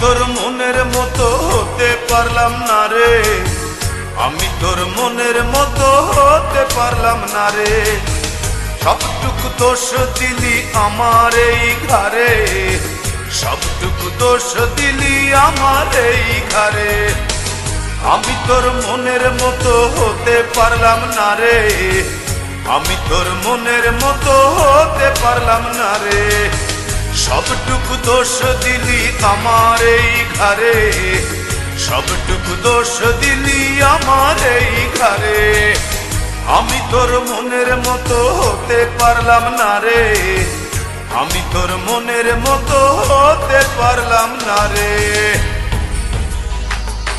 তোর মনের মতো হতে পারলাম না রে, আমি তোর মনের মতো হতে পারলাম না রে। সবটুকু দোষ দিলি আমার এই ঘরে, সবটুকু দোষ দিলি আমার এই ঘরে। আমি তোর মনের মতো হতে পারলাম না রে, আমি তোর মনের মতো হতে পারলাম না রে। সবটুকু দোষ দিলি আমার এই ঘরে, সবটুকু দোষ দিলি আমার এই ঘরে। আমি তোর মনের মতো হতে পারলাম না রে, আমি তোর মনের মতো হতে পারলাম না রে।